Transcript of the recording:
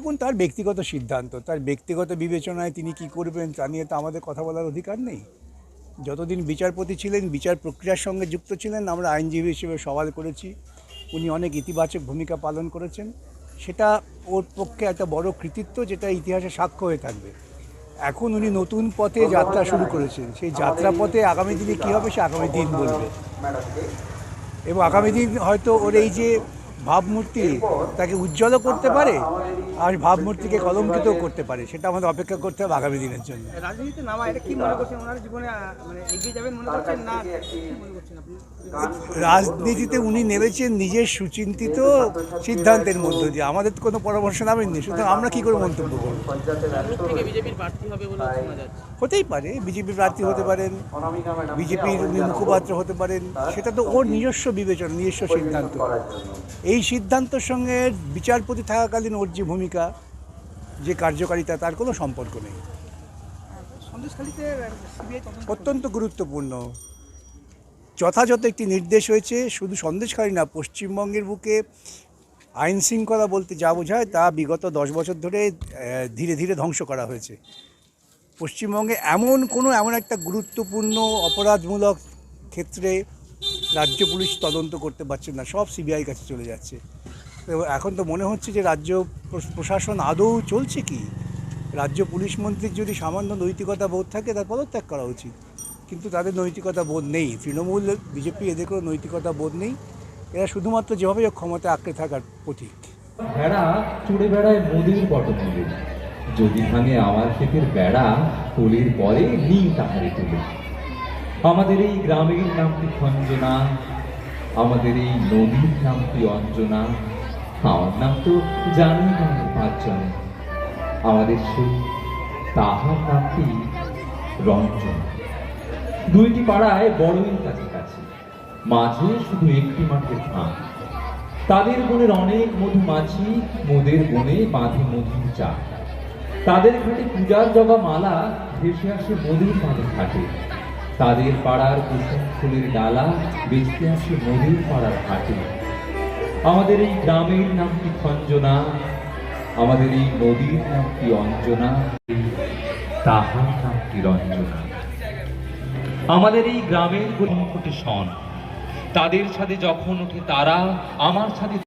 দেখুন, তার ব্যক্তিগত সিদ্ধান্ত, তার ব্যক্তিগত বিবেচনায় তিনি কি করবেন তা নিয়ে তো আমাদের কথা বলার অধিকার নেই। যতদিন বিচারপতি ছিলেন, বিচার প্রক্রিয়ার সঙ্গে যুক্ত ছিলেন, আমরা আইনজীবী হিসেবে সওয়াল করেছি, উনি অনেক ইতিবাচক ভূমিকা পালন করেছেন। সেটা ওর পক্ষে একটা বড় কৃতিত্ব, যেটা ইতিহাসে সাক্ষ্য হয়ে থাকবে। এখন উনি নতুন পথে যাত্রা শুরু করেছেন, সেই যাত্রা পথে আগামী দিনে কী হবে সে আগামী দিন বলবে। এবং আগামী দিন হয়তো ওর এই যে ভাবমূর্তি তাকে উজ্জ্বলও করতে পারে, আর ভাবমূর্তিকে কলঙ্কিতও করতে পারে। সেটা আমাদের অপেক্ষা করতে হবে আগামী দিনের জন্য। রাজনীতিতে নামা এটা কি মনে করছেন, ওনার জীবনে মানে এগিয়ে যাবেন মনে করছেন, না কি মনে করছেন আপনি? রাজনীতিতে উনি নেমেছেন নিজের সুচিন্তিত সিদ্ধান্তের মধ্য দিয়ে, আমাদের তো কোনো পরামর্শ নামেননি, সুতরাং আমরা কী করে মন্তব্য করব? বিজেপির প্রার্থী হবে বলে শোনা যাচ্ছে। হতেই পারে, বিজেপি প্রার্থী হতে পারেন, বিজেপির উনি মুখপাত্র হতে পারেন, সেটা তো ওর নিজস্ব বিবেচনা, নিজস্ব সিদ্ধান্ত। এই সিদ্ধান্তের সঙ্গে বিচারপতি থাকাকালীন ওর যে ভূমিকা, যে কার্যকারিতা, তার কোনো সম্পর্ক নেই। সন্দেশখালীতে সিবিআই তদন্ত অত্যন্ত গুরুত্বপূর্ণ, যথাযথ একটি নির্দেশ হয়েছে। শুধু সন্দেশখালী না, পশ্চিমবঙ্গের বুকে আইন শৃঙ্খলা বলতে যা বোঝায় তা বিগত 10 বছর ধরে ধীরে ধীরে ধ্বংস করা হয়েছে। পশ্চিমবঙ্গে এমন একটা গুরুত্বপূর্ণ অপরাধমূলক ক্ষেত্রে রাজ্য পুলিশ তদন্ত করতে পারছে না, সব সিবিআই কাছে চলে যাচ্ছে। তো এখন তো মনে হচ্ছে যে রাজ্য প্রশাসন আদৌ চলছে কি। রাজ্য পুলিশ মন্ত্রীর যদি সামান্য নৈতিকতা বোধ থাকে, তার পদত্যাগ করা উচিত, কিন্তু তাদের নৈতিকতা বোধ নেই। তৃণমূল, বিজেপি, এদের কোনো নৈতিকতা বোধ নেই। এরা শুধুমাত্র যেভাবে ক্ষমতা আঁকড়ে থাকার প্রতীক। ভেড়া চড়ে বেড়ায় মোদির পটমূলে, যদি ভাঙে আমার ক্ষেতের বেড়া, তোলের পরে নিই তাহারে তুলে। আমাদের এই গ্রামের নামটি খঞ্জনা, আমাদের এই নদীর নামটি অঞ্জনা, আমার নাম তো জানি না 5 জনে, আমাদের সেই তাহার নামটি রঞ্জনা। দুইটি পাড়ায় বড়ই কাছাকাছি, মাঝে শুধু একটি মাঠের ধান। তাদের বনের অনেক মধুমাছি, মোদের বনে বাঁধে মধুর চাক। তাদের ঘাটে পূজার জবা মালা ভেসে আসে মোদের পাড়ের ঘাটে। তাদের পাড়ার কুসুম ফুলের ডালা বেঁচতে আসে মোদের পাড়ার ঘাটে। আমাদের এই গ্রামের নামটি খঞ্জনা, আমাদের এই নদীর নামটি অঞ্জনা, তাহার নামটি রঞ্জনা। আমাদের এই গ্রামের মুকুটে শন, তাদের ছাদে যখন ওঠে তারা, আমার ছাদে